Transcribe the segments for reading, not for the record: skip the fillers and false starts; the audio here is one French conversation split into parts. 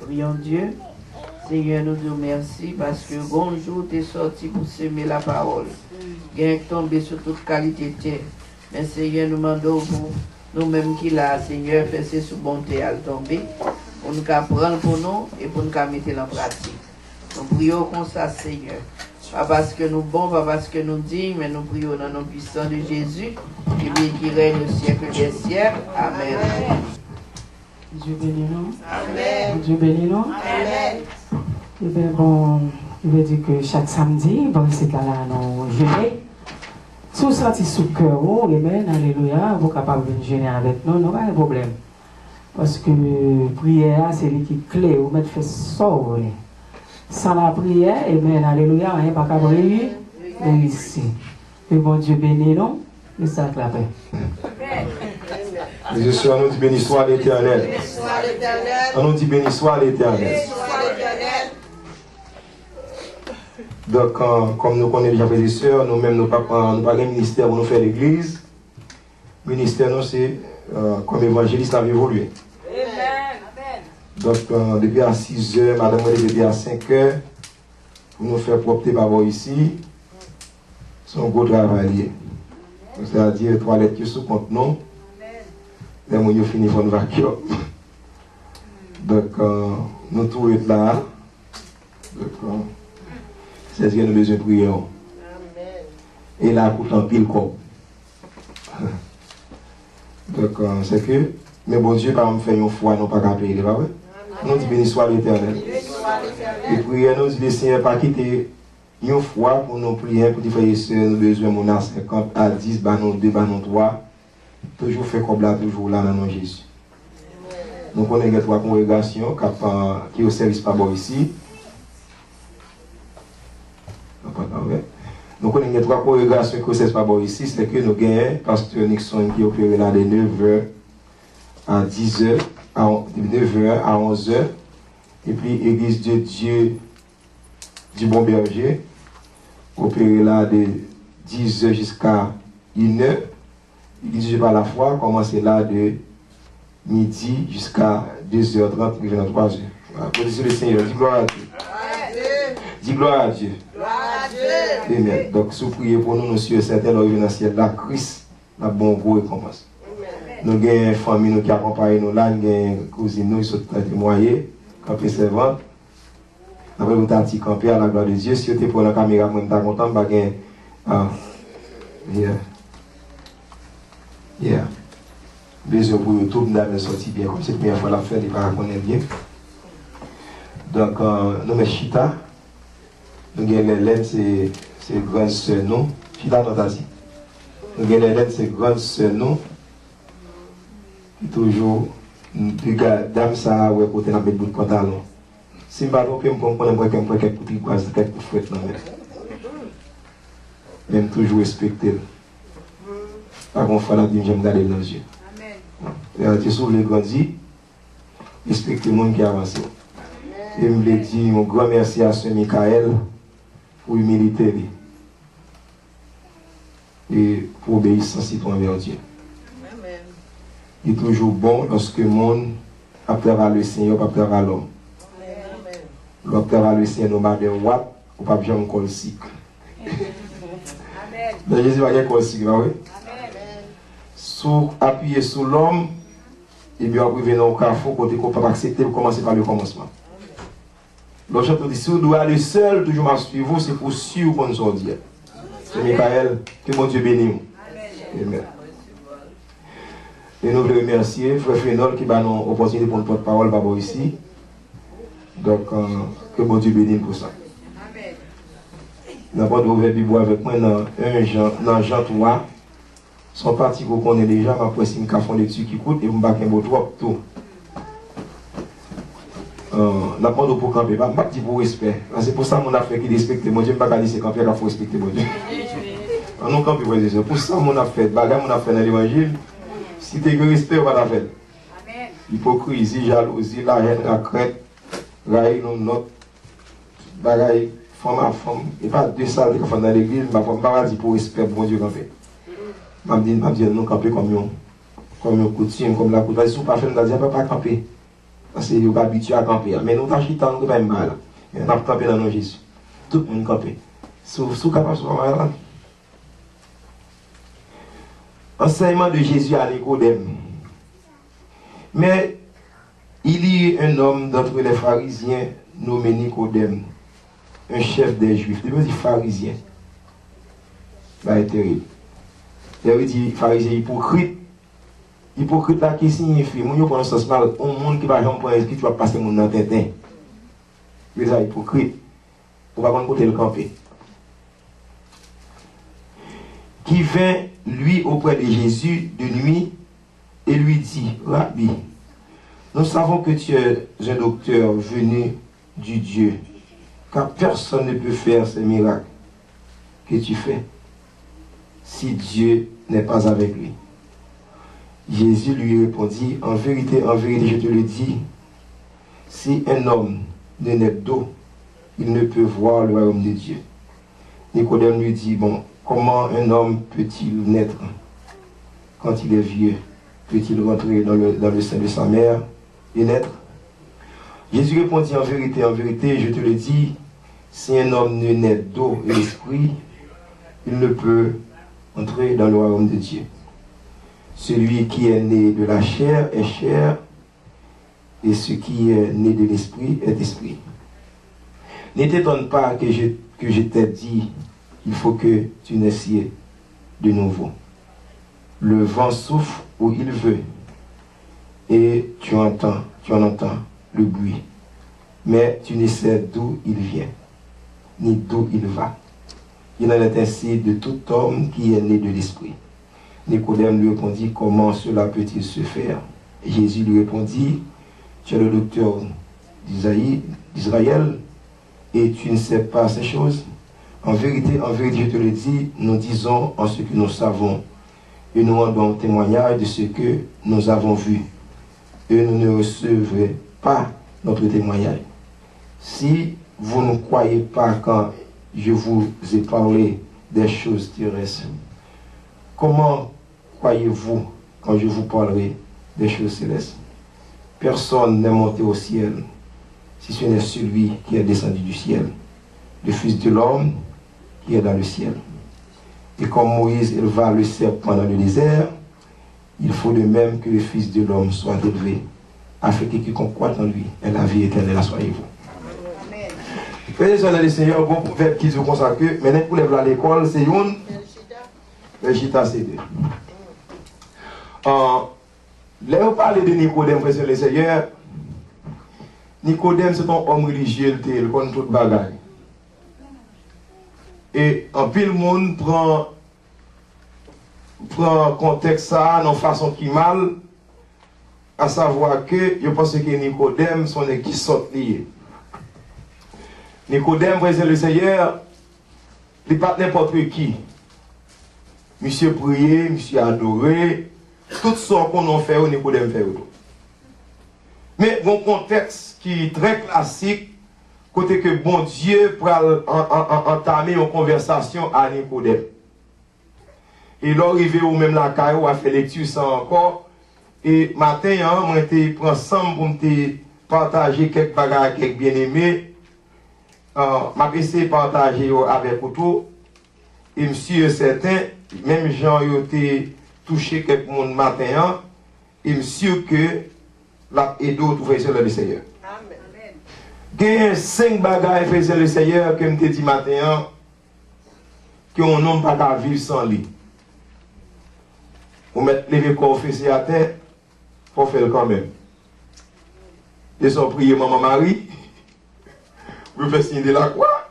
Prions Dieu. Seigneur, nous te remercions parce que bonjour, tu es sorti pour semer la parole. Gain tombé sur toute qualité de terre. Mais Seigneur, nous demandons pour nous-mêmes qui là, Seigneur, faire ce sous bonté à tomber. Pour nous prendre pour nous et pour nous mettre en pratique. Nous prions comme ça, Seigneur. Pas parce que nous bons, pas parce que nous dignes, mais nous prions dans le nom puissant de Jésus, qui règne au siècle des siècles. Amen. Dieu bénit nous. Amen. Dieu bénit nous. Amen. Eh bien, bon, je veux dire que chaque samedi, bon, c'est là, nous jeûner. Si vous sentez sous le cœur, amen, alléluia, vous êtes capable de jeûner avec nous, non, pas de problème. Parce que la prière, c'est l'équipe clé, vous mettez fait sauver. Sans la prière, amen, alléluia, rien pas capable de réussir. Que bon Dieu bénisse nous, et ça clappe. Jésus, on nous dit béni soit l'Éternel. On nous dit béni soit l'Éternel. Donc, comme nous connaissons déjà, frères et sœurs, nous-mêmes, nous n'avons pas de ministère pour nous faire l'église. Le ministère, nous, c'est comme évangéliste, a évolué. Donc, depuis à 6 heures, madame, depuis à 5 heures, pour nous faire propter par vous ici, c'est un gros travail. C'est-à-dire, 3 lettres qui sont contre nous. Les gens finissent par nous vacuum. Donc, nous tous sommes là. Donc, c'est ce que nous avons besoin de prier. Et là, pour un pile corps. Donc, c'est que, mais bon Dieu, par exemple, fait une foi, nous pas qu'à payer, pas vrai? Nous disons béni soit l'Éternel. Et prier, nous disons le Seigneur pas quitter une fois pour nous prier, pour dire, frères et sœurs, nous avons besoin de 50 à 10, banon 2, banon 3. Toujours fait comme là, toujours là dans Jésus. Nous connaissons 3 congrégations qui au service par bon ici. Nous connaissons 3 congrégations qui au service par bon ici. C'est que nous gagnons pasteur Nixon qui opère là de 9h à 10h, de 9h à 11h. Et puis Église de Dieu du Bon Berger opère là de 10h jusqu'à 1h. L'église par la foi commence là de midi jusqu'à 2h30 et 3h. Applaudissez le Seigneur, dis gloire à Dieu. Dis gloire à Dieu. Amen. Donc, si vous priez pour nous, nous sommes certains dans le ciel, la Christ, la bonne goût et commence. Nous avons une famille qui accompagne nous là, nous avons une cousine qui sont témoignés, campé servante. Après, nous avons campé à la gloire de Dieu. Si vous êtes pour la caméra, vous êtes content, vous avez besoin pour YouTube, nous avons sorti bien, comme c'est la première fois la fête, il va connaître bien. Donc, nous avons Chita, nous avons Hélène, c'est grande sœur, nous. Chita, nous avons dit. Nous avons Hélène, c'est grande sœur, nous. Qui toujours, dame, ça, ouais, pour tenir un peu de pantalon. Si je ne peux pas comprendre, je peux quelques petits pois, quelques fouettes, même toujours respecter. Par contre, il faut dire, j'aime garder dans les yeux. Amen. Tu sauves les grandis, respecte le monde qui avance. Et je me dis, mon grand merci à Saint Michael pour l'humilité et pour obéissance citoyenne envers Dieu. Amen. Il est toujours bon lorsque le monde a travaillé le Seigneur, pas travaillé l'homme. L'homme travaille le Seigneur, nous avons des watts, ou pas bien encore le cycle. Amen. Jésus va dire qu'on cycle, oui? Appuyer sur l'homme, et bien après venir au carrefour, côté qu'on peut accepter, pour commencer par le commencement. L'autre dit, si vous doit aller seul, toujours à suivre, c'est pour sûr qu'on nous dit. C'est Michael, que mon Dieu bénisse. Amen. Et nous voulons remercier Frère Fénol qui va nous opportunité pour une porte-parole par ici. Donc, que mon Dieu bénisse pour ça. Nous avons ouvert Bible avec moi dans Jean 3. Son parti qu'on connaît déjà, ma poisse, une cafon de dessus qui coûte et vous m'avez un beau trop tout. La prendre pour camper, pas dit pour respect. C'est pour ça que mon affaire qui respecte mon Dieu, je ne pas dire c'est camper, il faut respecter mon Dieu. On nous campe, c'est pour ça que mon affaire, bagarre mon affaire dans l'évangile, si tu as respect, on va la faire. Hypocrisie, jalousie, la haine, la crête, raille, notre bagaille, femme à femme, et pas deux salles qui font dans l'église, je ne vais pas dire pour respect, mon Dieu camper. Je vais dire, nous camper comme une coutume, comme la coutume. Si vous ne pouvez pas camper, Parce que vous pas habitué à camper. Mais nous, t'achitons, nous pas mal. On a campé dans nos Jésus. Tout le monde campé. Sous capable de malade. Enseignement de Jésus à Nicodème. Mais il y a un homme d'entre les pharisiens nommé Nicodème, un chef des Juifs. Il veut dire pharisien. C'est terrible. Il veut dire pharisien hypocrite. Hypocrite là qui signifie, mon yo connaît ça mal, un monde qui va jamais prendre esprit, tu vas passer mon dans tintin. C'est ça hypocrite. Pour pas côté le camper. Qui vint lui auprès de Jésus de nuit et lui dit, Rabbi, nous savons que tu es un docteur venu du Dieu, car personne ne peut faire ces miracles que tu fais si Dieu n'est pas avec lui. Jésus lui répondit, en vérité, je te le dis, si un homme ne naît d'eau, il ne peut voir le royaume de Dieu. Nicodème lui dit, bon, comment un homme peut-il naître quand il est vieux? Peut-il rentrer dans le sein de sa mère et naître? Jésus répondit, en vérité, je te le dis, si un homme ne naît d'eau et d'esprit, il ne peut entrer dans le royaume de Dieu. Celui qui est né de la chair est chair, et ce qui est né de l'esprit est esprit. Ne t'étonne pas que je t'ai dit, il faut que tu naisses de nouveau. Le vent souffle où il veut, et tu en entends le bruit, mais tu ne sais d'où il vient, ni d'où il va. Il en est ainsi de tout homme qui est né de l'esprit. Nicodème lui répondit, comment cela peut-il se faire? Jésus lui répondit, tu es le docteur d'Israël et tu ne sais pas ces choses. En vérité, je te le dis, nous disons en ce que nous savons et nous rendons témoignage de ce que nous avons vu. Et nous ne recevrez pas notre témoignage. Si vous ne croyez pas quand je vous ai parlé des choses terrestres, comment croyez-vous quand je vous parlerai des choses célestes? Personne n'est monté au ciel, si ce n'est celui qui est descendu du ciel, le Fils de l'homme qui est dans le ciel. Et comme Moïse éleva le serpent dans le désert, il faut de même que le Fils de l'homme soit élevé, afin que quiconque croit en lui ait la vie éternelle. Assoyez-vous. Frères et sœurs dans le Seigneur, bon prophète qui se consacre, maintenant pour lever à l'école, c'est une. Le Chita, c'est deux. Là, on parle de Nicodème, frères et le Seigneur. Nicodème, c'est un homme religieux, il connaît toute bagaille. Et en pile le monde prend contexte ça, dans façon qui mal, à savoir que, je pense que Nicodème, son qui sort lié. Nicodème, frères et le Seigneur, il n'est pas n'importe qui. Monsieur prié, monsieur adoré, tout ce qu'on a fait, Nicodème fait. Mais bon contexte qui est très classique, côté que bon Dieu pour entamer une conversation à Nicodème. Et là, arrivé au même la caillou, a fait lecture ça encore. Et matin, moi, je prends ensemble pour me partager quelques bagages, quelques bien-aimés. Je essayé de partager avec vous. Et monsieur certain, même Jean a été touché quelques monde matin, et monsieur que la et d'autres frères le Seigneur. Amen. Il y a 5 bagages frères le Seigneur que je te dit matin, qu'on homme pas vivre sans lui. Pour mettre les corps fessés à terre, pour faire quand même. Ils sont priés maman Marie, vous faites signer de la croix,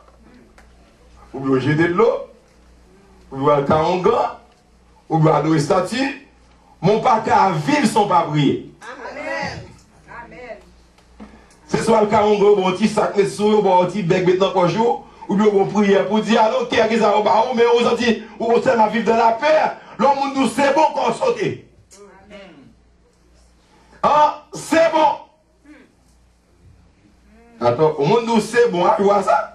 vous jeter de l'eau, vous avez le caronga, vous avez adorer statue, mon pas qu'à vivre sans pas prier. Amen. Amen. C'est soit le caronga, bon petit sac de sous, bon petit bec maintenant pour jour, ou bien bon prière pour dire alors qui est ça au bas, mais on se dit, ou seulement vivre dans la paix, l'homme nous c'est bon qu'on saute. Amen. Ah, c'est bon. Attends, au monde nous c'est bon, tu vois ça?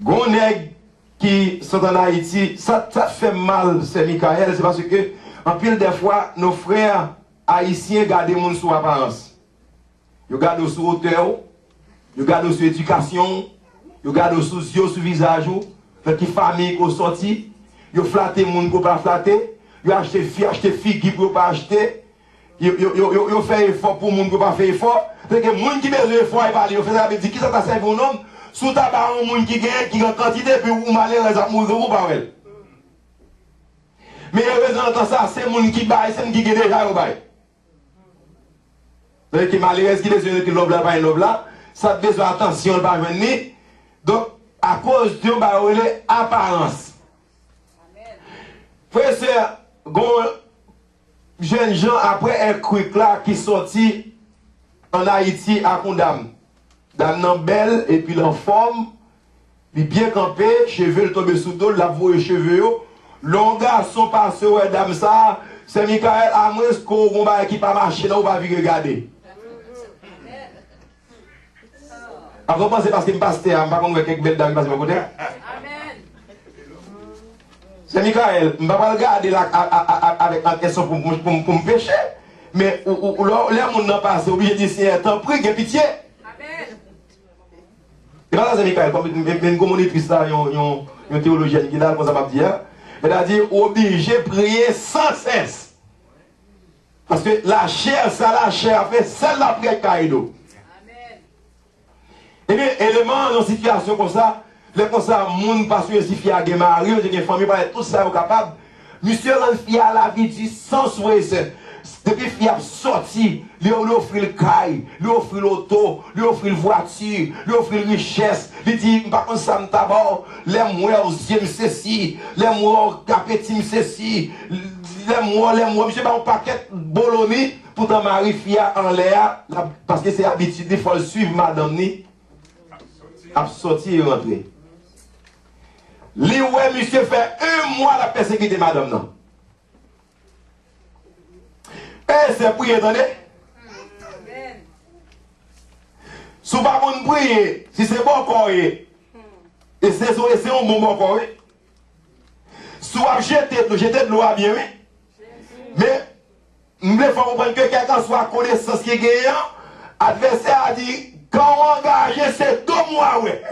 Gonèg qui sont en Haïti, ça fait mal, c'est Michael, c'est parce que En pile des fois, nos frères haïtiens gardent les gens sous apparence. Ils gardent sous hauteur, ils gardent sous éducation, ils gardent sous yeux, sous visage, fait qui famille qui sorti, ils flattent les gens qui ne pas flatter, ils achètent filles qui ne peuvent pas acheter, ils font effort pour les gens qui ne pas faire effort. C'est que les gens qui ont besoin d'effort, ils parlent, ils font ça, ils disent qui ça t'a servi un homme, sous tabac, un monde qui gagne, qui a quantité, puis ou malheureux, ça mourir ou pas. Mais heureusement, ça, c'est les gens qui baillent, c'est les gens qui gagnent déjà au bail. C'est qui malheureux, qui besoin de l'obla, pas une obla, ça a besoin d'attention, pas venir. Donc, à cause de l'apparence. Frère et sœur, jeunes gens, après un quick là qui sorti en Haïti à Condam. Dame belle et puis en forme, il bien campé, cheveux tombés sous dos, la voix et cheveux. Long garçon passé, ouais, dame ça, c'est Michael Amres, qu'on va qui pas marcher là, on va venir regarder. Après, c'est parce qu'il me passe, je ne sais pas si quelques belles dames qui passent à mon côté. C'est Michael, je ne vais pas regarder là avec la question pour me pécher, mais les gens n'ont pas passé, obligé de dire, c'est un temps pris, qu'il y a pitié. Et voilà, c'est Michael, comme une communitrice, une théologienne qui est là, comme ça m'a dit, elle a dit, obligé de prier sans cesse. Parce que la chair, ça, la chair, fait celle la prière caïdo. Eh bien, élément dans une situation comme ça, les comme ça, monde pas sûr si fia a mari, ou une famille, pas tout ça capable. Monsieur rend fia la vie du sens ouais. Depuis fia sorti, lui offre le caille, lui offre l'auto, lui offre la voiture, lui offre la richesse. Il dit, par contre, ça me tabac, les mois aux yeux, ceci, les mois appétit, ceci, les mois, monsieur, un paquet bologna pour ton mari fia en l'air, parce que c'est habitude, il faut le suivre, madame ni. A sorti et rentré. Li ouais, monsieur fait un mois la persécuter madame non. Et c'est prier, attendez. Si vous ne pouvez pas prier, si c'est bon corps, et c'est un bon corps, si vous jetez de l'eau à bien, mais il faut comprendre que quelqu'un soit connaissance qui est gagnant, l'adversaire a dit, quand on engage, c'est 2 mois, ouais.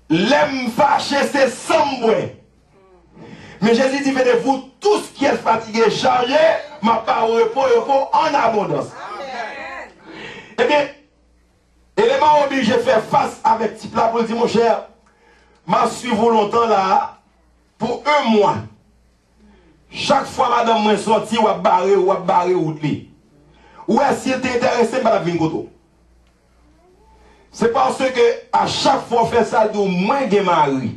L'aime fâché, c'est 100 mois. Mais Jésus dit, venez-vous tous qui êtes fatigués, chargés, ma part au repos en abondance. Eh bien, élément obligé de faire face avec petit plat pour dire, mon cher, m'a suivi longtemps là, pour 1 mois. Chaque fois, madame, moi sorti, ou à barrer, ou ou est-ce qu'il était intéressé par la vie de c'est parce que à chaque fois on fait ça, de moins de mari.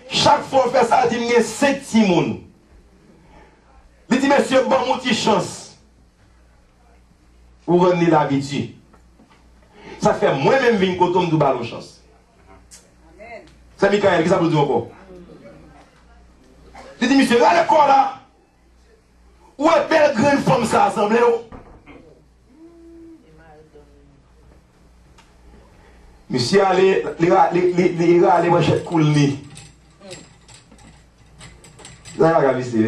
Chaque fois on fait ça, il y a 5 petits moun. Il dit, monsieur, bon, mon petit chance. Vous rendez l'habitude. Ça fait moi-même une coton de ballon chance. C'est Michael qui ça vous dit encore. Il dit, monsieur, là le corps là. Où est belle grande femme ça assemblée? Monsieur allez, les allez manchettes coulni. Là, regardez ici,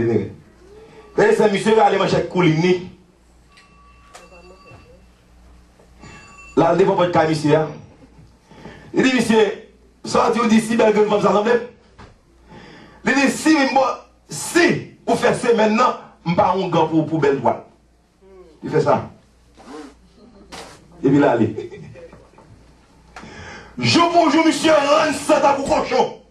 c'est monsieur allez manchettes coulni. Là, il ne faut pas de cas, monsieur. Il dit, monsieur, sortez d'ici, belle grande femme ça assemblée. Il dit, si vous faites ça maintenant, je ne vais pas un gant pour belle toile. Il fait ça. Et puis là, allez. Jour pour jour, monsieur, rend ça pour cochon.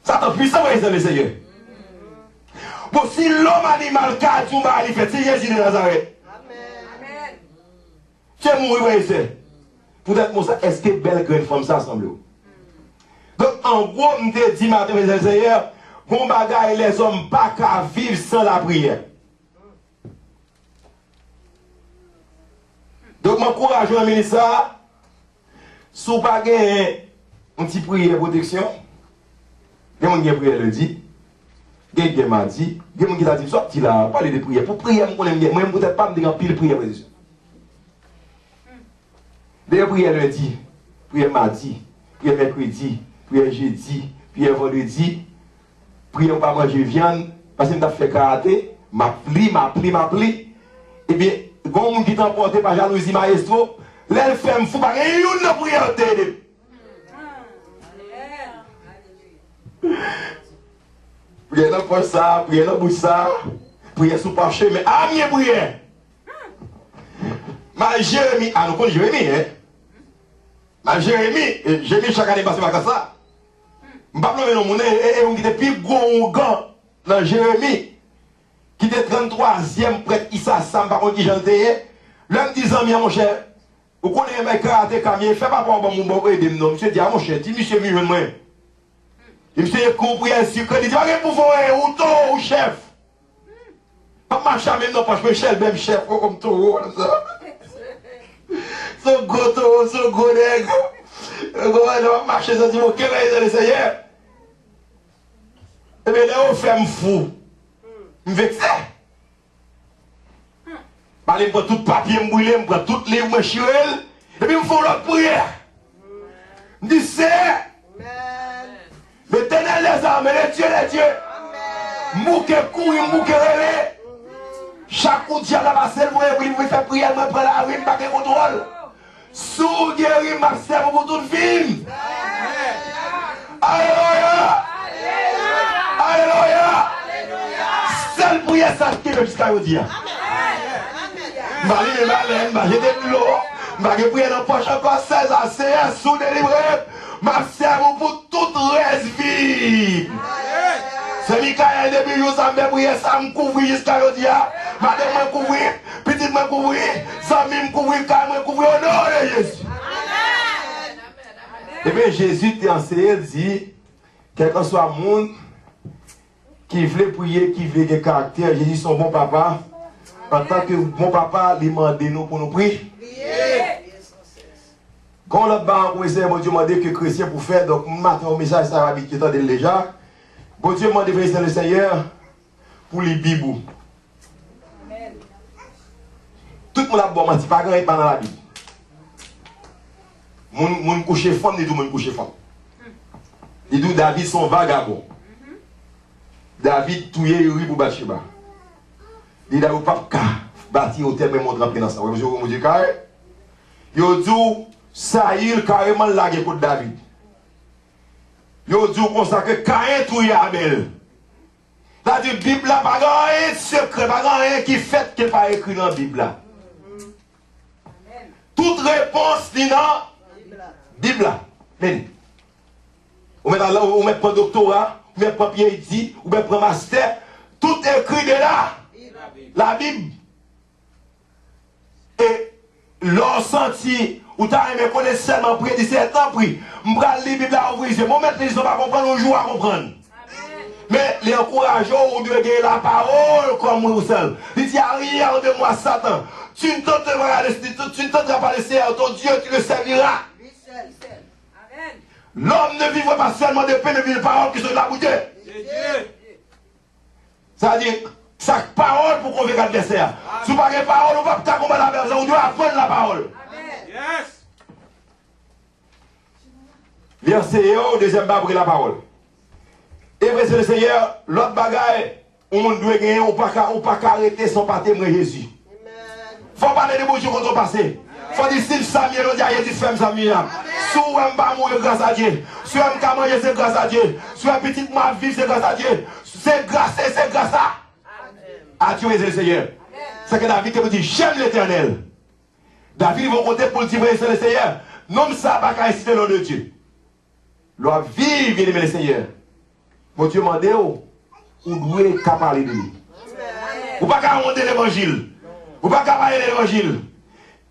Ça t'en puissant, mes Seigneur. Bon, si l'homme animal, car tout va aller faire, c'est Jésus de Nazareth. Amen. Tu es mourir, oui, c'est. Peut-être, moi, ça, est-ce que belle grande femme, ça semble? Donc, en gros, je te dis, mes Seigneur, bon bagaille, les hommes pas qu'à vivre sans la prière. Donc, m'encourage à ministre, si vous n'avez pas un petit prière protection, il y a un qui a prié lundi, il y a un qui m'a dit, il y a un qui a dit, sorti là, parler de prière. Pour prier, moi, peut-être pas me dire pile prière. D'ailleurs, prière lundi, prière mardi, prière mercredi, prière jeudi, prière vendredi, prière pas manger viande, parce que je fait karaté, m'a pli. Et bien, quand on qui t'emporte par jalousie maestro, là, elle fait me fou, pas une prière télé. Prière dans pour ça, prière dans pour ça, prière sous parché, mais à mieux prière. Ma Jérémie, nous connaissons Jérémie, hein? Ma Jérémie chaque année passe par ça. Je ne sais pas si on est plus gros gant dans Jérémie, qui était 33e prêtre Issa Sam, par contre, qui chantait. L'homme disant, mon cher, vous connaissez mes karaté camier, fais pas pour mon bon aider, non, monsieur dit, mon cher, tu monsieur mieux moi. Et monsieur compris ainsi que il dit, pas pour vous, ou chef. Pas marcher même non, parce que je suis le même chef, comme tout, comme ça. Son gros taureau, son gros nègre. On va marcher, ça dit, quel est le Seigneur? Et bien là, on fait me fou. Je me vexe. Je prends tout papier, je brûle, je prends tout livre, je chirel. Et puis je fais l'autre prière. Je dis, c'est l'Éternel les armes, les dieux. Mouke courir, mouke relais. Chaque coup de diable va s'élever, vous faites prière, je prends la rue, je pas de contrôle. Sous guéri, ma sœur, pour toute vie. Alléluia. Alléluia. Seule prière, ça qui est jusqu'à aujourd'hui. Je vais jeter de l'eau. Je vais prier dans la poche encore 16 à 16 sous délivré. Ma sœur, pour toute reste vie. C'est Mikaël depuis que ça me prier, ça me couvre jusqu'à aujourd'hui. Madame me couvre, petite me couvre, Samy me couvre, Kyle me couvre, au nom de Jésus. Eh bien, Jésus t'a enseigné, dit, quel que soit le monde qui veut prier, qui veut des caractères, Jésus son bon papa. En tant que bon papa, il demande nous pour nous prier. Quand le banc pour essayer, bon Dieu m'a dit que chrétien pour faire, donc matin au message, ça va vite, qui est déjà. Bon Dieu m'a dit le Seigneur pour les bibous. Tout le monde a bon menti, pas grand pas dans la Bible. Mon coucher fond, il dit mon coucher fond. Il dit David son vagabond. David touye Uri pour Bathsheba. Il dit David pas bâtir au terme et montre rempli dans ça. Vous dites carré. Il dit Saïl carrément lagué pour David. Il dit comme ça que Caïn touye Abel. C'est-à-dire la Bible n'a pas grand secret, pas grand qui fait qui n'est pas écrit dans la Bible. Toute réponse est dans la Bible. Vous mettez pas doctorat, vous mettez pas PhD, vous mettez pas master, tout est écrit de là. La Bible. Et l'on senti, ou t'as aimé connaître seulement prier, 17 ans, pris. Je vais lire la Bible à ouvrir. Mon maître, ils ne sont pas comprendre, on joue à comprendre. Mais les encourageants, on doit gagner la parole comme vous seul. Il dit, arrière de moi, Satan. Tu ne tenteras pas le Seigneur, ton Dieu, tu le serviras. L'homme ne vivra pas seulement de paix, mais de paroles qui sont de la bouteille. C'est-à-dire, chaque parole pour convaincre l'adversaire. Si vous n'avez pas de parole, on ne va pas combattre l'adversaire, on doit apprendre la parole. Verset 1, deuxième barre, la parole. Et vrai, c'est le Seigneur, l'autre bagaille, on doit gagner, on ne peut pas arrêter sans pas témoigner Jésus. Il faut parler de bon Dieu quand on passe. Il faut dire si Samuel, on dit à Jésus, femme Samuel. Si on ne pas mourir grâce à Dieu. Si on ne pas manger, c'est grâce à Dieu. Si on ne petite moi vivre, c'est grâce à Dieu. C'est grâce à Dieu et le Seigneur. C'est que David qui vous dit, j'aime l'Éternel. David, il va compter pour le dire, c'est le Seigneur. Non, ça va pas inciter le nom de Dieu. L'on vive, bien aimé le Seigneur. Mon Dieu m'a dit, vous devez parler de lui. Vous ne pouvez pas monter l'évangile. Vous ne pouvez pas parler de l'évangile.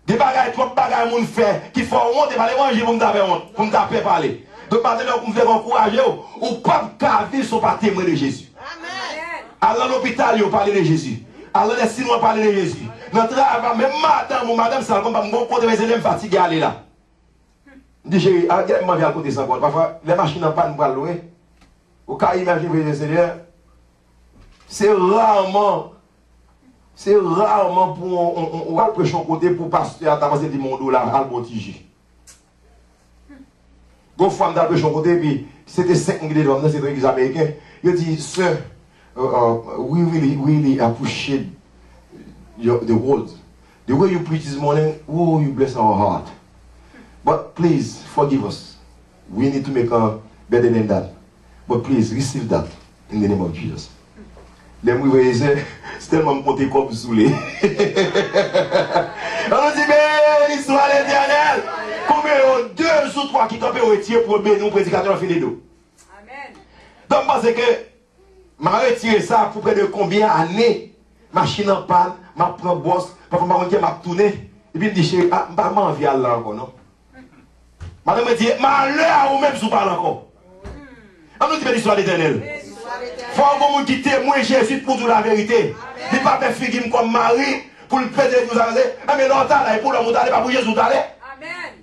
Des bagages, trop de bagages, moun fait, qui font honte, et pas l'évangile pour me taper honte, pour me taper parler. Donc maintenant, vous me faites encourager, ou pas vivre sont pas témoin de Jésus. Allez à l'hôpital, vous parlez de Jésus. Allez les Sinois, parler de Jésus. Notre travail, même madame, ça, comme je compte mes élèves fatigués, aller là. Je dis, chérie, je vais à côté ça. Parfois, les machines n'ont pas de bras louer. Au cas où imaginer le Seigneur, c'est rarement pour on prêcher côté pour pasteur à passer du monde là à le botiger. Une fois, je suis côté, puis c'était 5 000 dollars dans cette église américaine. Il dit, Sir, we really appreciate the words. The way you preach this morning, oh, you bless our heart. But please, forgive us. We need to make better than that. But please, receive that in the name of Jesus. Les mouillés, c'est tellement monté comme saoulé. On dit, mais l'histoire l'éternel. Combien de 2 ou 3 qui campent au retire pour bénir nous, prédicateur fini d'eau. Amen. Donc, parce que, m'a retiré ça pour près de combien d'années, machine en panne, m'a pris boss, parfois m'a tourné, et puis il me dit, chérie, ah, m'a envie à là encore, non? Madame me dit, malheur ou même si vous parlez encore. On nous dit l'histoire d'éternel. Il faut que vous qui témoigne Jésus pour dire la vérité. Il ne pas faire figuer comme Marie pour le péter de nous arranger. Mais l'autre là, pour l'homme d'aller, pas pour Jésus d'aller. Amen.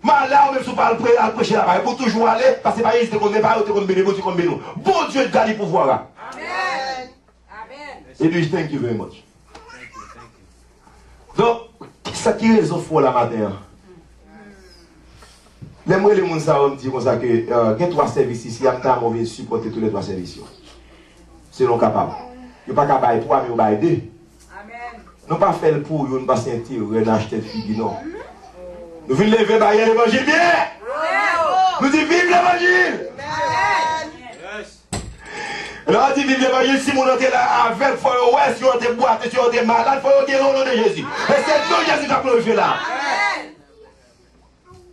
Malheur ou même si vous parlez à prêcher là-bas, pour toujours aller, parce que pas Jésus qu'on ne pas qu'on bénit, qu'on bénit. Bon Dieu de garder le pouvoir là. Amen. Amen. Et lui, thank you very much. Donc, ça qui est raison pour la matin. Les gens savent dire comme ça que il y a 3 services ici, il y a un mauvais supporter tous les 3 services. Selon capable. Il n'y a pas qu'à bailler 3, mais il y a 2. Amen. Nous ne pas faire le pour, nous ne pas sentir, nous acheter de figues, non. Nous venons lever bailler l'évangile bien. Nous disons vive l'évangile. Alors on dit vive l'évangile, si vous êtes là avec, il faut que si vous êtes boîte, si vous êtes malade, il faut que vous êtes au nom de Jésus. Et c'est tout Jésus qui a glorifié là.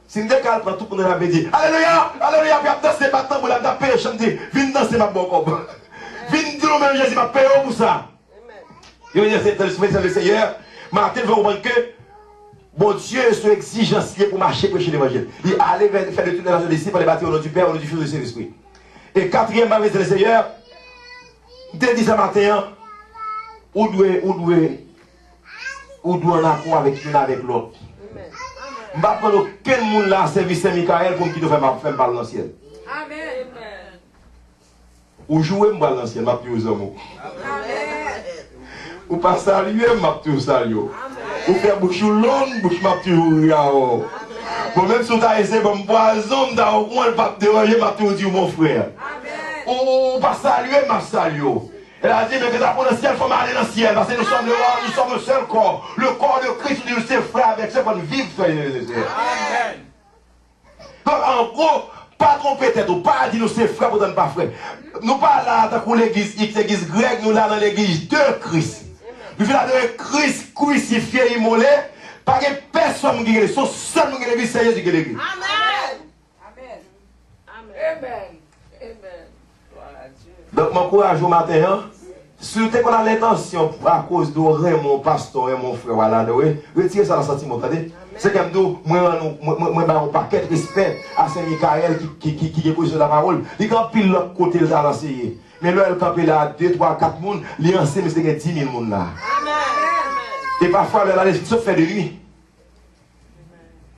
Si nous décalons tout le monde a dit Alléluia, Alléluia, puis après danser maintenant pour la paix, je me dis, viens danser ma bonne comme. Viens dire au même Jésus, ma paix pour ça. Je veux dire, c'est le Seigneur, Martin veut comprendre que bon Dieu est sur exigence pour marcher prêcher l'évangile. Il allait faire de toutes les nations des disciples, les bâtir au nom du Père, au nom du Fils et du Saint-Esprit. Et 4e, c'est le Seigneur, dès dit ce matin, où doit en accord avec l'une avec l'autre. Je ne vais pas prendre aucun monde là, service Saint-Michael, pour qui doit faire parler dans le ciel. Amen. Ou jouer, je vais dans le ciel, je vais aux hommes. Ou pas saluer, je vais saluer. Ou faire bouche longue, bouche je vais même si vous avez essayé de me poison, je vais pas déranger, je vais dire mon frère. Ou pas saluer, je vais saluer. Elle a dit, mais que pour le ciel, il faut aller dans le ciel, parce que nous sommes le seul corps. Le corps de Christ, nous sommes frères avec ceux qui vivent, frères. Amen. Donc, en gros, pas tromper tête, ou pas dire nous sommes frères pour ne pas frères. Nous pas là dans l'église X, l'église grecque, nous là dans l'église de Christ. Nous venons de Christ crucifié, immolé, pas que personne qui est, c'est seulement l'église, c'est Jésus qui est l'église. Amen. Amen. Amen. Donc, mon courage au matin, si vous avez l'intention, à cause de mon pasteur et mon frère, voilà, retirez ça dans le sentiment, attendez. C'est comme nous, moi, un paquet de respect à Saint-Michael qui est posé sur la parole. Il y a pile l'autre côté, il a enseigné. Mais là, il campé là, 2, 3, 4 personnes, il enseigne, mais c'est 10 000 personnes là. Et parfois, il se fait de nuit.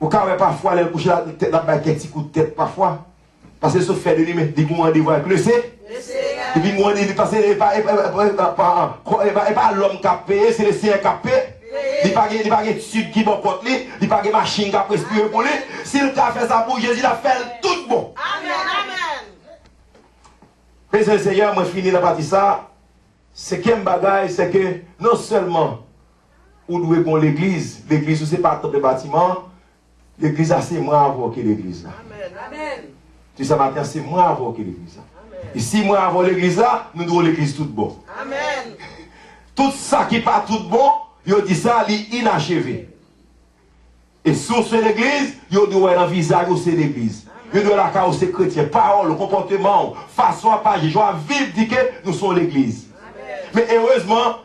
Ou quand parfois, il couche la tête, la baguette, petit coup de tête, parfois. Parce que se fait de nuit, mais il y a un rendez-vous avec le C. Et puis, moi, parce que ce n'est pas l'homme qui a payé, c'est le Seigneur qui a payé. Il n'y a pas de sud qui va contre lui, il n'y a pas de machine qui a respirer pour lui. S'il a fait ça pour Jésus, il a fait tout bon. Amen. Mais le Seigneur, moi, fini la partie ça. C'est qu'un bagage, c'est que non seulement, où doit être l'église, l'église, ce n'est pas top de bâtiment, l'église, c'est moi avant que l'église. Amen. Tu sais, matin, c'est moi avant que l'église. Et si moi avant l'église là, nous devons l'église tout bon. Amen. Tout ça qui n'est pas tout bon, il dit ça, il est inachevé. Et sur l'église, il doit être un visage c'est l'église. Il doit être la c'est chrétien, parole, comportement, façon à parler, joie vivre, dit que nous sommes l'église. Mais heureusement,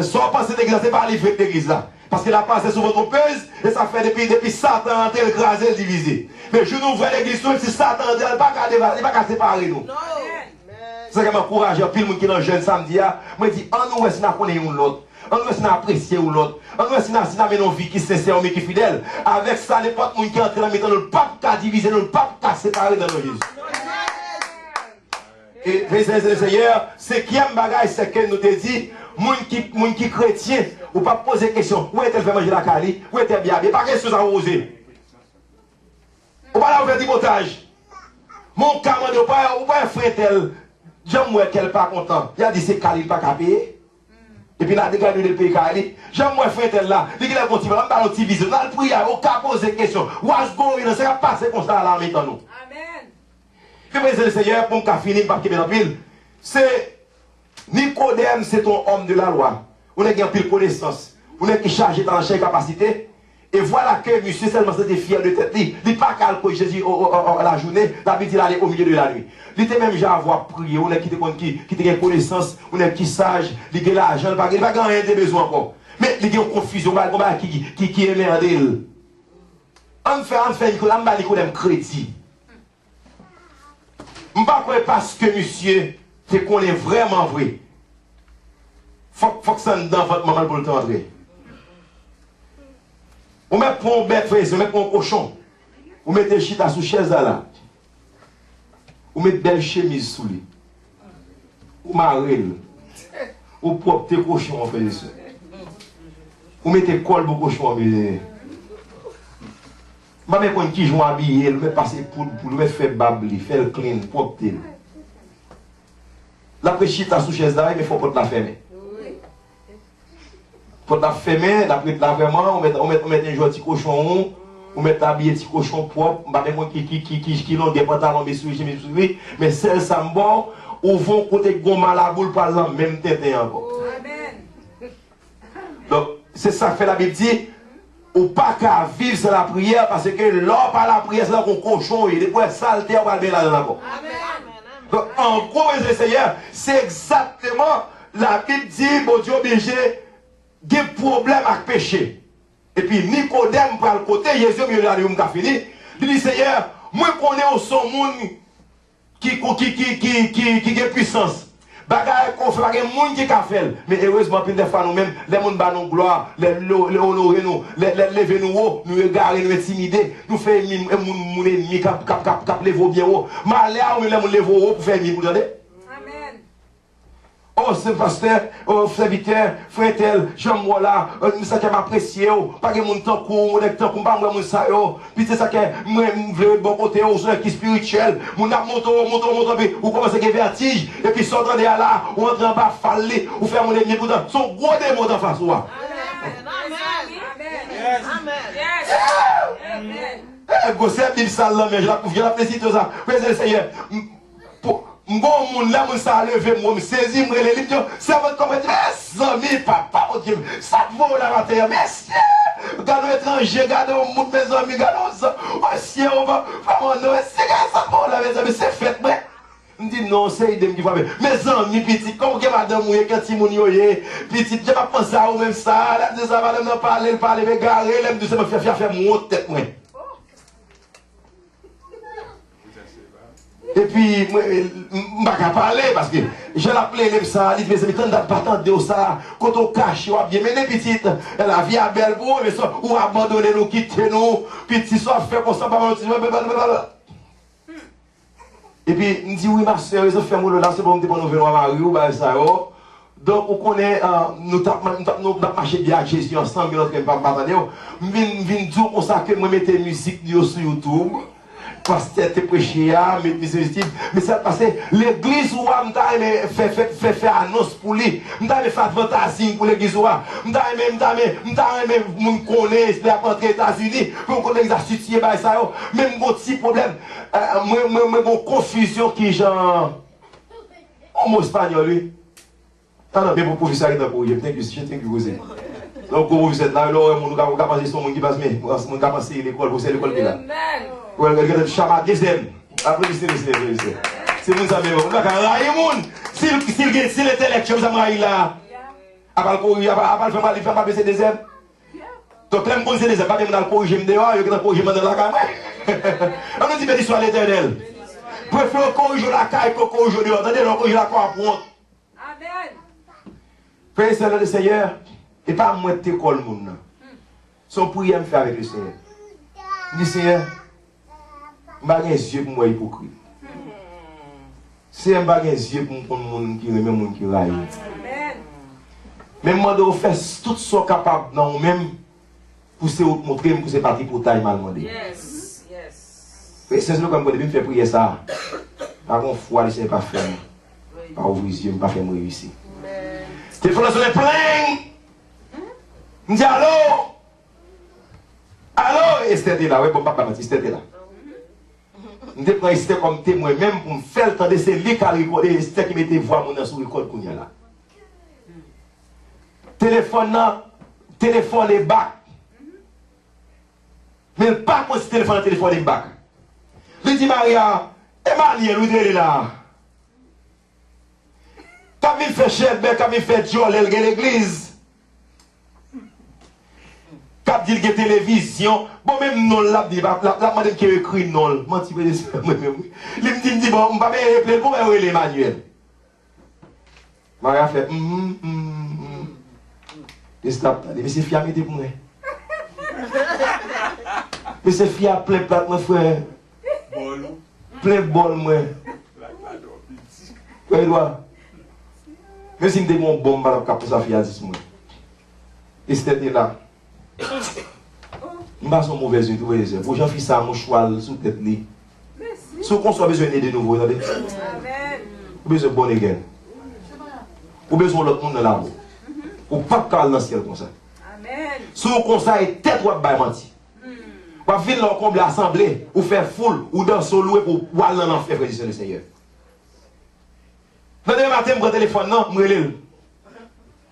sans passer l'église, ce n'est pas livrer l'église là. Parce que la passe sur votre pèse, et ça fait depuis Satan entrer, écraser, diviser. Mais je nous ouvre l'église, si Satan entrer, il ne va pas séparer nous. C'est ça qui m'encourage, puis le monde qui est dans le jeune samedi, moi je dis, en nous, si nous connaissons l'autre, en nous, si nous apprécions l'autre, en nous, si nous avons une vie qui est sincère, mais qui est fidèle, avec ça, les potes qui entrent dans le temps, nous ne pouvons pas diviser, nous ne pouvons pas séparer dans nos Jésus. Et le Seigneur, c'est qui un bagage, c'est que nous te dit, moun qui chrétien, ou pas poser question, où est-elle fait manger la cali, où est-elle bien, pas question à oser. Ou pas là, on fait du montage. Mon camarade, ou pas un frère tel, j'aime moi qu'elle pas content. Il a dit c'est Khalil pas qu'à payer. Et puis, il a dégagé le pays Khalil. J'aime moi frère tel là. Il a continué, on va petit vision. Dans le prière, on va poser question. What's going on? Ça va passer comme ça là, maintenant nous. Amen. Et puis, le Seigneur, pour qu'on finisse par qu'il y ait pile, c'est Nicodème, c'est ton homme de la loi. On est qui a pile connaissance. On est qui chargé dans la chaîne capacité. Et voilà que monsieur seulement c'était fier de tête. Il n'est pas calme pour Jésus la journée. David il allait au milieu de la nuit. Il était même déjà à avoir prié. On est qui a connaissance. On est qui sage. Il a l'argent. Il n'a pas rien de besoin encore. Mais il y a une confusion. Qui est merdé. On fait Nicodème crédit. Je ne sais pas parce que monsieur c'est qu'on est vraiment vrai. Faut que ça dans votre maman pour le temps entrer. On met pour un bête, on met pour un cochon. On met des chita sous chaise là. On met belle chemise sous lui. On marelle. On propre tes cochons en fait. On met tes cols pour cochon en fait. Je ne sais pas qui joue habillé, je vais passer pour le faire babli, faire le clean, propre. La préchita sous chaise là, mais il faut pas la fermer. Pour la fermer, la vraiment, on met un joueur petit cochon, on met habillé petit cochon propre, on va mettre qui l'ont des pantalons, mais celle ça me bon, ou vont côté gomme à la boule par exemple, même tête encore. Amen. Donc, c'est ça que fait la Bible dit, ou pas qu'à vivre sur la prière, parce que l'or par la prière, c'est là qu'on cochon, il est pour saleté, on va le mettre là encore. Amen. Donc, en gros, mes Seigneur, c'est exactement la Bible dit, bon Dieu obligé, des problèmes avec péché. Et puis Nicodème pour le côté, Jésus me l'a fini. Il dit Seigneur, moi connais au son monde qui a puissance. Bagaille qu'on fait, bagaille monde qui a fait. Mais heureusement, puis des fois nous-mêmes, les gens bat nous gloire, les honorer nous, les lever nous haut, nous égarer, nous intimider, nous faire mon ennemi cap lever bien haut. Malheur, on les lever haut pour faire ennemi, vous entendez? Oh, c'est pasteur, oh, serviteur, frère tel, j'aime là, ça qui m'apprécie, pas que mon temps court, mon temps court, pas mon ça, puis c'est ça que moi, je veux bon côté, aux gens qui spirituel, mon âme monte, puis vous commencez à vertige, et puis sortir de là, ou entrer en bas, faller, ou faire mon ennemi, pourtant, son gros démon en face, ou. Amen. Eh, gossep, il sale là, mais je la félicite tout ça. Mais le Seigneur, mon monde là, mon ça levé, moi, me saisi, me les livres, ça va comme mes amis, papa, ça vaut la matière, merci. Regardez l'étranger, regardez au monde, mes amis, regardez ça. Oh, si on va, vraiment, non, c'est ça, la mes amis, c'est fait, mais. Je me dis non, c'est idem qui va faire. Mes amis, petit, comme que madame, ou quand il m'a dit, petit, je vais penser à ou même ça, là, de ça, madame, parler, me garer, là, de ça, me faire mon tête, moi. Et puis, je ne vais pas parler parce que je l'ai appelé ça, il dit, mais quand on pas de ça, quand on cache, on a bien mené petite, la vie à belle beau, mais ça, ou abandonner nous, quitter nous, petit, soit fait pour ça, et puis, il me dit, oui, ma soeur, ils ont fait mon là, c'est pour nous venir à Marie, ou ça, donc, on connaît, nous avons marché bien avec Jésus ensemble, nous avons pas parlé, je viens dire comme ça que moi, mettez musique sur YouTube. Pasteur te prêché, mais ça passe l'église où je fait annonce pour lui. Je fait advertising pour l'église où je me connais, je rentré aux États-Unis, je connais les astuces, même mon petit problème, mon confusion qui genre. En mot espagnol, lui. Ah non, mais pour professeur, il est pour vous, je t'ai vous. Donc, pour vous êtes là, on va passer son monde qui passe, mais on va passer l'école, vous savez l'école qui est là. Well, chama deuxième. Après, c'est mon ami. On va s'il est électeur, vous avez là. Après, il faire baisser deuxième. Donc, là, je deuxième, pas même dans le corriger dehors, il y a un corriger dans la caméra. On nous dit, béni soit l'éternel. Préfère corriger la caille que corriger dehors. Attendez, on corrige la croix pour honte. Amen. Frère, le Seigneur, et pas moi qui t'école le monde. Son prière me fait avec le Seigneur. Le Seigneur, je n'ai pas les yeux pour moi hypocrite. C'est un bagage yeux pour le monde qui remet le monde qui raille. Mais moi, je fais tout ce que capable dans même pour se montrer que c'est parti pour taille mal demandé. Yes, yes. Et c'est ce que je me fais prier ça. Par contre, foi, laissez pas faire. Pas ouvrir les yeux, pas faire me réussir. Téléphone sonne plein. Je dis allô? Allô? Et c'était là, oui, bon papa m'a dit, c'était là. Je prends Esther comme témoin, même pour me faire le temps de ces livres à recorder, Esther qui mettait voix mon sur le record qu'on y a là. Téléphone est bac. Mais pas comme si téléphone est bac. Il dit Maria, Emmanuel, où est là? Quand il fait Chebet, quand il fait Joel, il y a l'église. Quand il y a télévision, bon, même non, la madame qui écrit non, moi, tu peux dire, il me dit, bon, je ne vais pas me rappeler pour Emmanuel. Maria fait, et mais c'est fiable pour moi. Mais c'est fiable plein plat, mon frère. Plein bol, moi. Ouais, Edouard. Mais si je me dis mon bon, je pour sa fille à 10 mois. Et c'était là. Je ne suis pas son mauvais yeux, vous voyez. Pour j'en fais ça, mon choix sous tête. Si on soit besoin de nouveau, vous avez besoin de bon égal. Ou besoin de l'autre monde dans la roue. Ou pas de dans le ciel comme ça. Si on conseille tête ou pas menti. Ou venir dans comble l'assemblée, ou faire foule, ou dans son loué pour aller dans l'enfer, frère du Seigneur. Le demain matin, je prends le téléphone, non, je me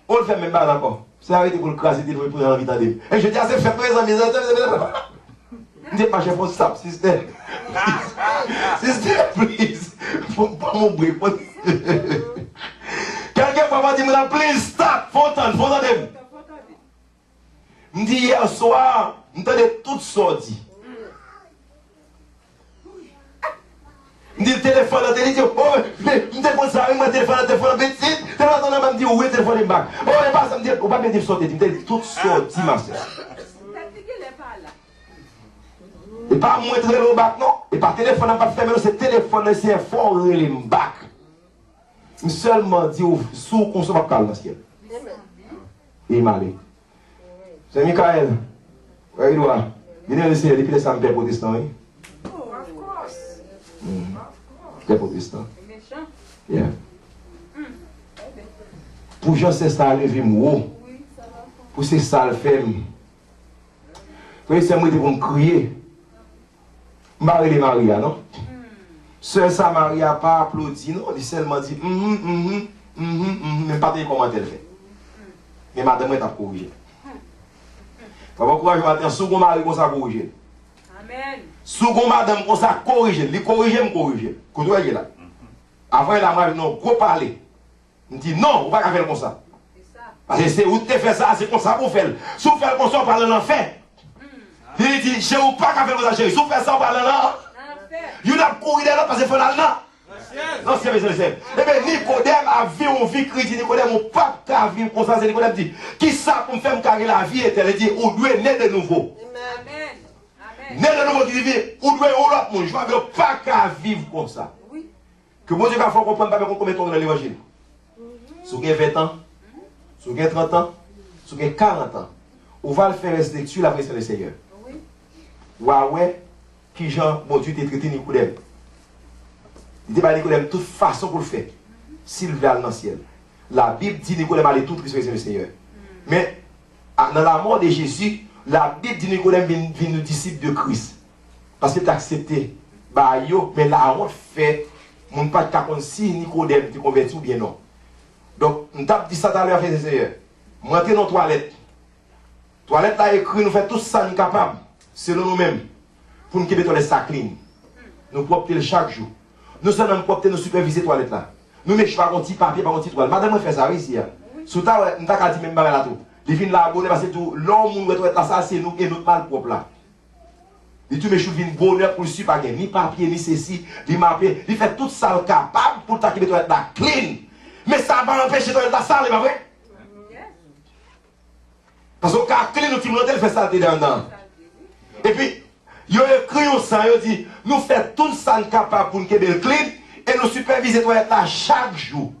on le fait même pas encore. C'est arrêté pour le craser, pour l'envie d'aller. Et je dis, c'est fait présent, mes amis. Je dis, pas chef, on sape, sister. Sister, please. Faut pas mon bruit. Quelqu'un va dire, please, stop, faut entendre. Je dis, hier soir, je t'ai tout sorti. Je dis, le téléphone, je dis, oh, je te pose ça avec mon téléphone, petit, téléphone, je dis, où est le téléphone, bac. Oh, et pas ça, je dis, on va me dire sortir, je dis, tout sorti, ma soeur. Et pas moi, très le bac, non. Et pas téléphone, pas faire, mais c'est téléphone, c'est fort, le bac. Je seulement dis, sous qu'on se va calme dans ce ciel. Et malé. C'est Michael. Oui, il doit. Il est laissé depuis les samedis protestants, oui. Les protestants. Yeah. Pour Jean, c'est ça, lever moi. Pour c'est ça, le faire. Vous c'est moi qui vont me crier. Marie les Maria, non? Seul ça, Maria pas applaudi, non? Il seulement dit, même pas de comment elle fait. Mais madame est à corriger. Papa, courage matin, second mari comme ça corriger. Amen. Second madame comme ça corriger, lui corriger, me corriger. Vous voyez là. Avant la mari, non, gros parler. Il me dit non, on va pas faire comme ça. Parce que c'est où tu fais ça, c'est comme ça pour faire. Si vous faites comme ça, on parle de l'enfer. Il dit, je ne vais pas faire comme ça, chérie. Si vous faites ça, on parle de l'enfer. Il y a couru de là parce que c'est là. Non, c'est vrai. Eh bien, Nicodème a vu une vie chrétienne. Nicodème, mon pape a vu comme ça. Nicodème dit, qui ça pour me faire carrer la vie éternelle? Il dit, on doit naître de nouveau. Amen. Naître de nouveau qui dit, on doit l'autre monde. Je ne veux pas qu'à vivre comme ça. Que mon Dieu, il faut comprendre pas combien de temps dans l'évangile. Si vous avez 20 ans, si vous avez 30 ans, si vous avez 40 ans, on va le faire rester sur la présence du Seigneur. Ouais, qui Jean, mon Dieu, t'a traité Nicodème. Il dit, Nicodème, de toute façon pour le faire, s'il veut aller dans le ciel. La Bible dit Nicodème allait tout Christ le Seigneur. Mais dans la mort de Jésus, la Bible dit Nicodème vient nous disciple de Christ. Parce qu'il a accepté. Mais la honte fait, mon pas de cas si Nicodème te converti ou bien non. Donc, nous avons dit ça à l'heure, frère Seigneur. Moi, je suis dans la toilette. La toilette là écrit, nous faisons tout ça, nous sommes capables, selon nous-mêmes, pour nous quitter les sacs clean. Nous propter chaque jour. Nous sommes propter nous superviser la toilette là. Nous mettons pas un petit papier, pas un petit toile. Madame, fait ça ici. Sous ta, nous avons dit même là tout. Les vignes là, parce que tout, l'homme, nous être là, ça, c'est nous et notre mal propre là. Et tout mes choses viennent bonheur pour le super, ni papier, ni ceci, ni papier. Il fait tout ça capable pour ta toilette là clean. Mais ça va empêcher de la salle, pas vrai? Parce que quand clean, nous filmons, fait ça dedans. Et puis, il a écrit au sang, il dit, nous faisons tout ça capable pour nous clean et nous superviser toi là chaque jour.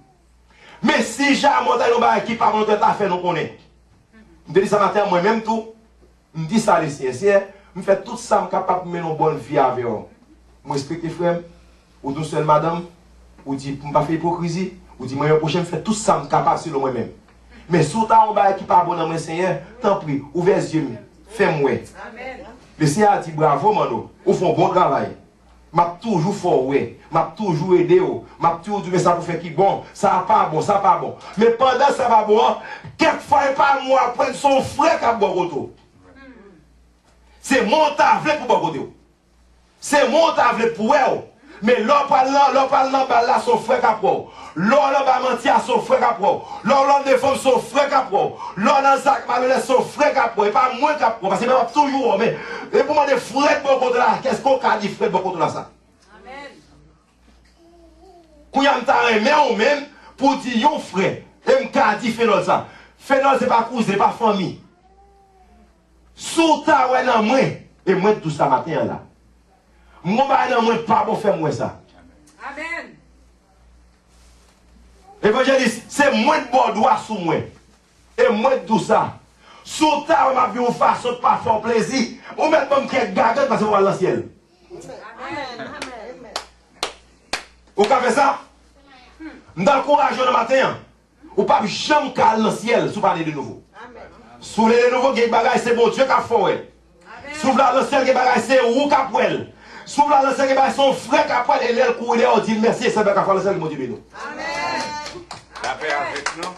Mais si jamais on a qui par notre affaire, nous connaissons. Je dis ça matin, moi-même tout, je dis ça les sincères, je fais tout ça capable pour mener une bonne vie avec eux. moi respecte frère, ou tout seul madame, ou dit pour ne pas faire hypocrisie, ou dit moi le prochain fait tout ça capable sur moi-même. Mais sous ta on va qui pas bon dans mon Seigneur, tant pis, ouvre les yeux, fais-moi. Amen. Le Seigneur a dit bravo mano, ou font bon travail. M'a toujours fort ouais, m'a toujours aidé m'a toujours dit mais ça pour faire qui bon, ça pas bon, ça pas bon. Mais pendant ça va bon, quelquefois pas moi prendre son frère qui a bon côté. C'est mon tavle pour bon côté. C'est mon tavle pour elle. Mais l'on parle là son frère capro. L'on va mentir à son frère capro. L'on défend son frère capro. L'on dans sac malheur son frère capro et pas moins capro parce que même toujours mais et pour moi des frères bon contre là, qu'est-ce qu'on a dit frère bon contre là ça? Amen. Quand y a m'ta remet ou même pour dire yon frère, et m'ka dit phénol ça. Phénol c'est pas cousin, c'est pas famille. Sous ta ouais dans moi et moi tout ça matin là. Moi, je ne pas bon faire moi ça. Amen. Évangéliste, c'est moi de bon droit sous moi. Et moi de tout ça. Sous ta, ma vie, on façon de pas faire plaisir. On met même quelques gagottes parce qu'on va dans le ciel. Amen. Vous avez ça? Dans le courage le matin, ou pas jamais caler dans le ciel sous parler de nouveau. Sous les nouveaux qui bagaille, c'est bon Dieu qui a fait. Sous le ciel qui bagaille, c'est où qui a fait. Sous la lance qui va son frère qui a et l'aile courir on dit merci et ça va faire le ciel qui m'a dit nous. Amen. La paix avec nous. Amen.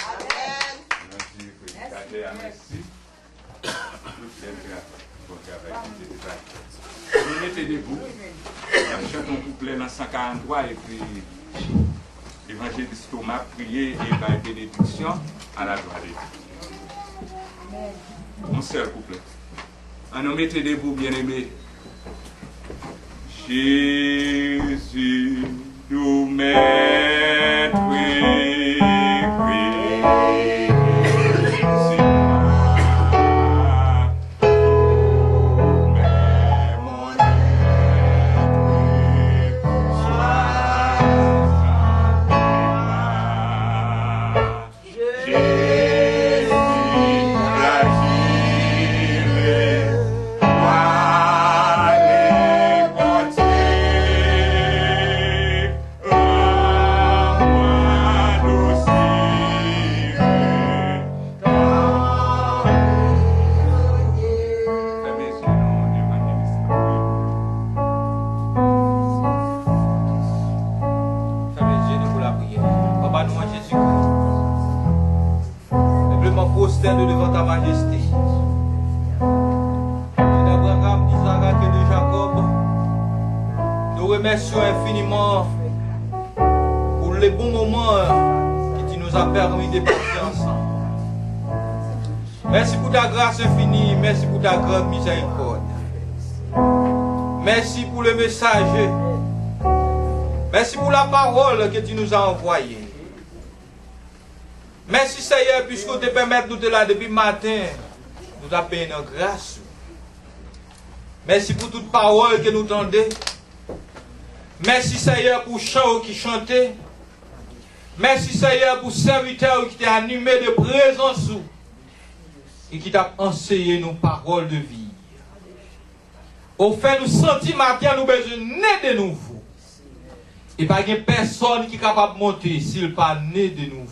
Merci. Vous mettez debout. On chante un couplet dans 143 et puis l'évangéliste Thomas prier et la bénédiction à la gloire de Dieu. Un seul couplet. On nous mettez debout, bien-aimés. Jésus, nous maître, devant ta majesté. D'Abraham, d'Isaac et de Jacob, nous remercions infiniment pour les bons moments que tu nous as permis de passer ensemble. Merci pour ta grâce infinie, merci pour ta grande miséricorde. Merci pour le message. Merci pour la parole que tu nous as envoyée. Merci Seigneur, puisque tu te permets de nous là depuis le matin, nous t'appelons notre grâce. Merci pour toute parole que nous tendons. Merci Seigneur pour chant qui chantait. Merci Seigneur pour serviteur qui t'a animé de présence et qui t'a enseigné nos paroles de vie. Au fait, nous sentir matin, nous besoin de nouveau. Et pas de personne qui est capable de monter s'il n'est pas né de nouveau.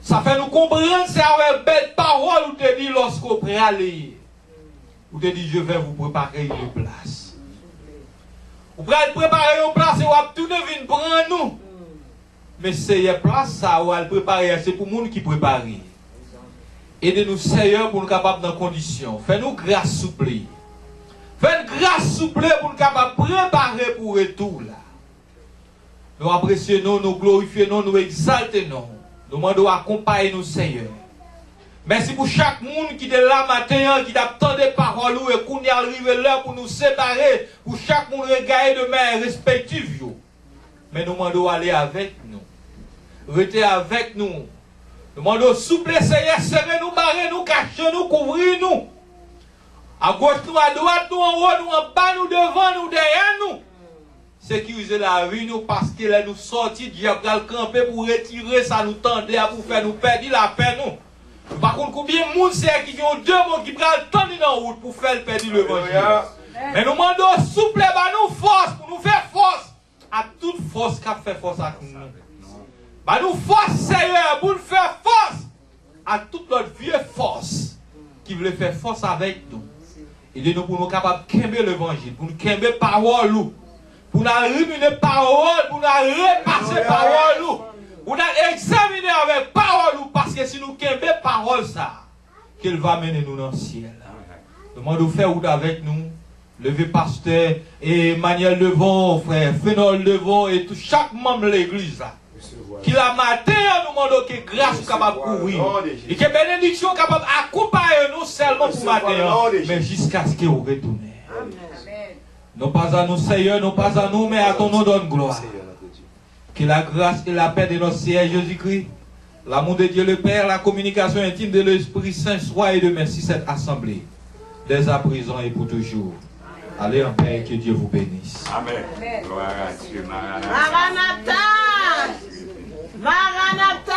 Ça fait nous comprendre c'est une belle parole où te dit lorsqu'on prêt à aller. Où te dit je vais vous préparer une place. Vous prêt préparer une place et vous avez tout devine prendre nous. Mais c'est une place ça où elle préparer c'est pour monde qui prépare. Aidez-nous Seigneur pour nous capables dans condition. Fais-nous grâce souple. Fais-nous grâce souple pour nous capables préparer pour retour là. Nous apprécions, nous glorifions, nous exaltons. Nous demandons accompagner nous, Seigneur. Merci pour chaque monde qui est là matin, qui attend des paroles et qu'on y arrive là pour nous séparer, pour chaque monde regarder de main respective. Mais nous demandons aller avec nous. Restez avec nous. Nous demandons souple, Seigneur, serrez-nous, barrez-nous, cachez-nous, couvrez-nous. À gauche, nous, à droite, nous, en haut, nous, en bas, nous, devant, nous, derrière nous. Sécuriser la vie nous parce qu'il est nous sorti diable camper pour retirer ça nous tendait pour faire nous perdre la paix nous. Par contre combien de monde c'est qui ont deux mots qui prennent le temps dans route pour faire perdre l'évangile. Mais nous demandons souple, bah nous force, pour nous faire force à toute force qui a fait force à nous. Bah nous force, Seigneur, pour nous faire force à toute notre vieille force qui voulait faire force avec nous. Aidez-nous pour nous capables de quimber l'évangile, pour nous quimber parole, pour nous ruminer parole, pour nous repasser parole, pour nous examiner avec parole, parce que si nous quimber parole, ça, qu'elle va mener nous dans le ciel. Demandons faire ou avec nous. Levé pasteur et Emmanuel Levon, frère Fénol Levon et tout chaque membre de l'église là. Qui la matin nous demandons que grâce soit capable de courir. Et que bénédiction soit capable d'accompagner nous seulement pour matin, mais jusqu'à ce que vous retournez. Non pas à nous Seigneur, non pas à nous, mais à ton nom donne gloire. Que la grâce et la paix de notre Seigneur Jésus-Christ, l'amour de Dieu le Père, la communication intime de l'Esprit Saint soit et de merci cette assemblée, dès à présent et pour toujours. Allez en paix et que Dieu vous bénisse. Amen. Gloire à Dieu. Maranatha! Maranatha!